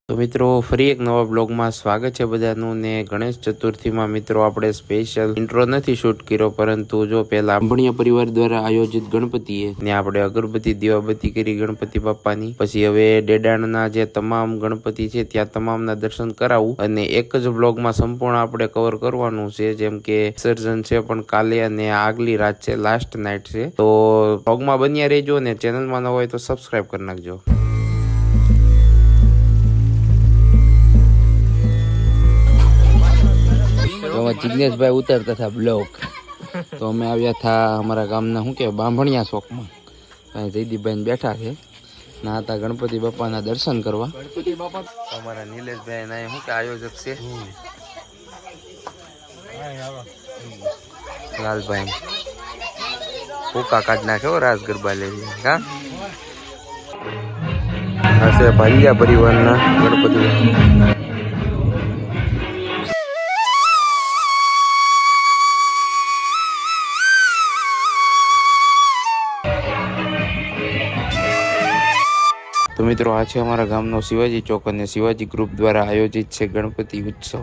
તો મિત્રો ફરી એક નવા બ્લોગમાં સ્વાગત છે બધાનું ને ગણેશ ચતુર્થીમાં મિત્રો આપણે સ્પેશિયલ ઇન્ટ્રો નથી શૂટ કર્યો, પરંતુ જો પહેલા આંભણિયા પરિવાર દ્વારા આયોજિત ગણપતિએ ને આપણે અગરબત્તી દીવાબત્તી કરી ગણપતિ બાપાની, પછી હવે ડેડાણના જે તમામ ગણપતિ છે ત્યાં તમામના દર્શન કરાવું અને એક જ બ્લોગમાં સંપૂર્ણ આપણે કવર કરવાનું છે, જેમ કે વિસર્જન છે પણ કાલે અને આગલી રાત છે, લાસ્ટ નાઇટ છે। તો બ્લોગમાં બન્યા રહેજો ને ચેનલમાં ન હોય તો સબસ્ક્રાઇબ કરી નાખજો। जिग्नेशभाई उतरता था ब्लॉक, तो અમે આવ્યા था हमारा ગામના શું કે બાંભણિયા ચોકમાં। જયદીપભાઈ બેઠા છે ના હતા ગણપતિ બાપાના દર્શન કરવા। અમારા નિલેશભાઈ ના શું કે આયોજક છે લાલભાઈ, ફૂકા કાઢ નાખ્યો રાસ ગરબા લઈ હા। આ છે ભાલિયા પરિવારના ગણપતિ। તો મિત્રો આ છે અમારા ગામનો શિવાજી ચોક અને શિવાજી ગ્રુપ દ્વારા આયોજિત છે ગણપતિ ઉત્સવ।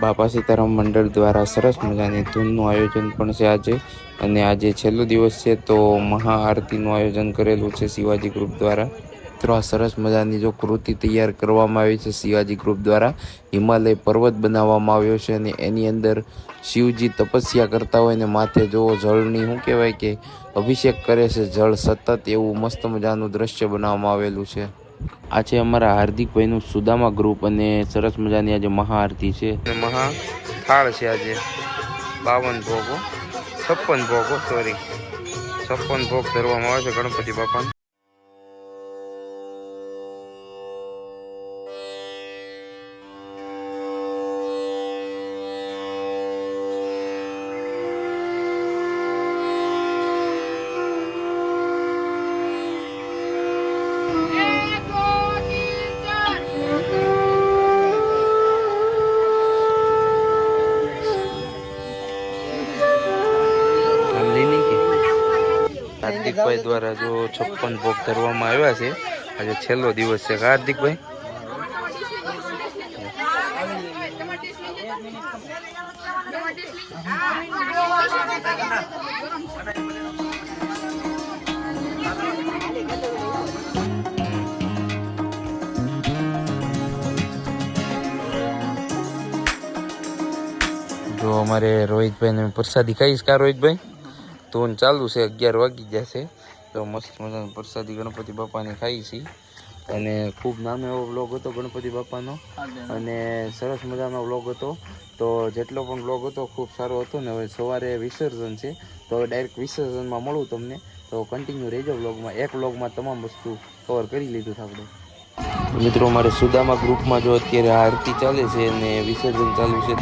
બાપા સીતારામ મંડળ દ્વારા સરસ મજાની ધૂનનું આયોજન પણ છે આજે, અને આજે છેલ્લો દિવસ છે તો મહાઆરતીનું આયોજન કરેલું છે શિવાજી ગ્રુપ દ્વારા। મિત્રો આ સરસ મજાની જો કૃતિ તૈયાર કરવામાં આવી છે શિવાજી ગ્રુપ દ્વારા। હિમાલય પર્વત બનાવવામાં આવ્યો છે અને એની અંદર શિવજી તપસ્યા કરતા હોય ને માથે જો જળની શું કહેવાય કે અભિષેક કરે છે, જળ સતત, એવું મસ્ત મજાનું દ્રશ્ય બનાવવામાં આવેલું છે। આ છે અમારા હાર્દિકભાઈનું સુદામા ગ્રુપ અને સરસ મજાની આજે મહાઆરતી છે, મહા થાળ છે આજે 52 ભોગો 56 ભોગો 56 ભોગ ધરવામાં આવે છે ગણપતિ બાપાને। હાર્દિકભાઈ દ્વારા જો 56 ભોગ ધરવામાં આવ્યા છે, આજે છેલ્લો દિવસ છે હાર્દિકભાઈ। જો અમારે રોહિતભાઈ ને પ્રસાદી ખાઈશ કા રોહિતભાઈ? તો ચાલુ છે 11 વાગી જશે, તો મસ્ત મજાની પ્રસાદી ગણપતિ બાપાની ખાઈ છીએ અને ખૂબ નાનો એવો વ્લોગ હતો ગણપતિ બાપાનો અને સરસ મજાનો વ્લોગ હતો। તો જેટલો પણ વ્લોગ હતો ખૂબ સારો હતો ને હવે સવારે વિસર્જન છે, તો હવે ડાયરેક્ટ વિસર્જનમાં મળું તમને, તો કન્ટિન્યુ રહેજો વ્લોગમાં। એક વ્લોગમાં તમામ વસ્તુ કવર કરી લીધું છે આપણે। મિત્રો મારે સુદામા ગ્રુપમાં જો અત્યારે આરતી ચાલે છે અને વિસર્જન ચાલુ છે,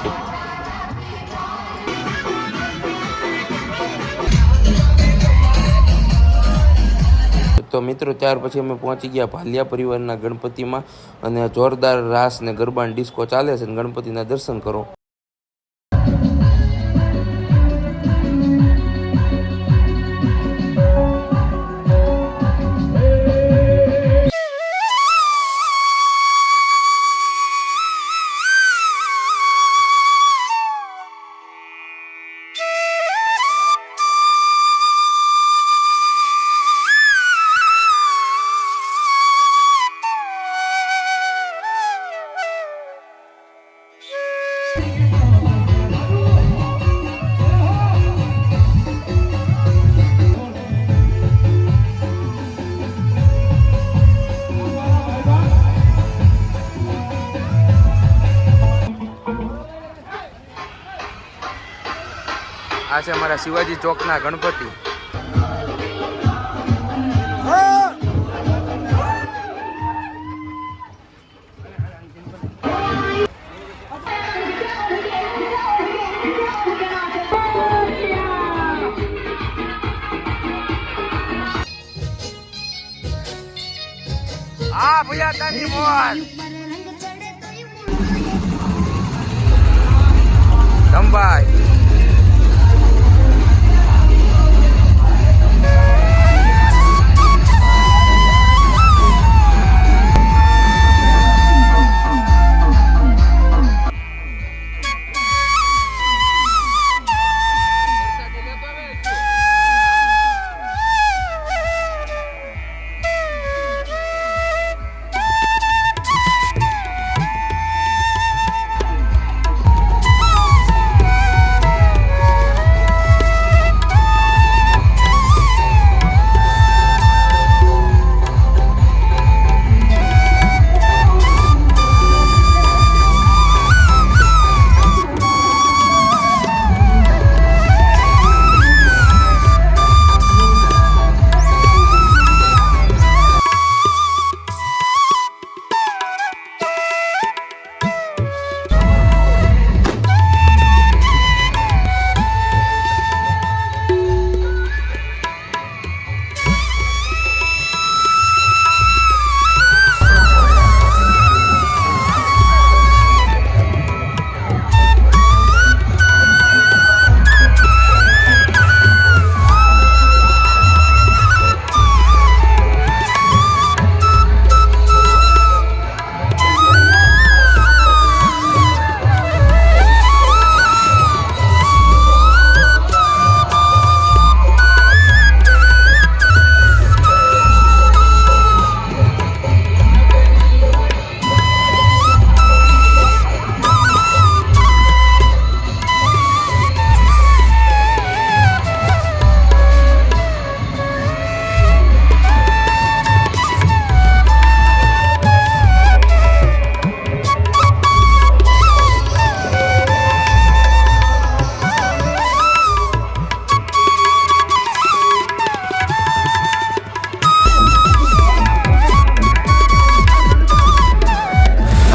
તો મિત્રો ત્યાર પછી અમે પહોંચી ગયા ભાલિયા પરિવારના ગણપતિમાં અને જોરદાર રાસ ને ગરબા ડિસ્કો ચાલે છે, ગણપતિના દર્શન કરો। આ છે અમારા શિવાજી ચોકના ગણપતિ। આ ભૈયા તારી મોજ ધમભાઈ।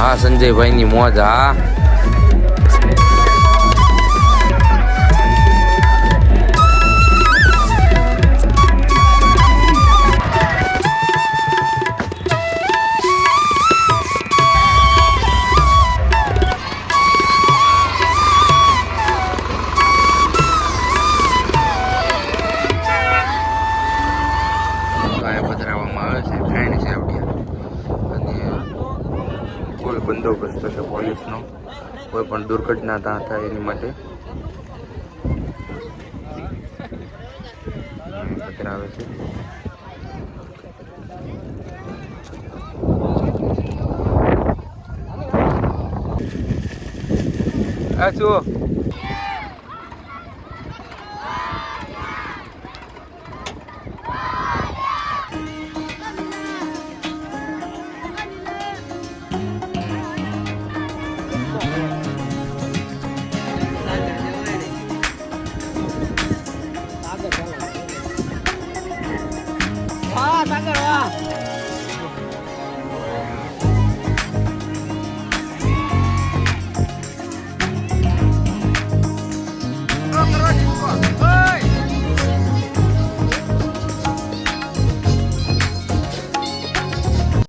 હા સંજયભાઈની મોજ. હા પધરાવવામાં આવે છે ટ્રેન છે અને ફૂલ બંદોબસ્ત છે પોલીસનો, કોઈ પણ દુર્ઘટના ના થાય એની માટે પધરાવે છે. આ શું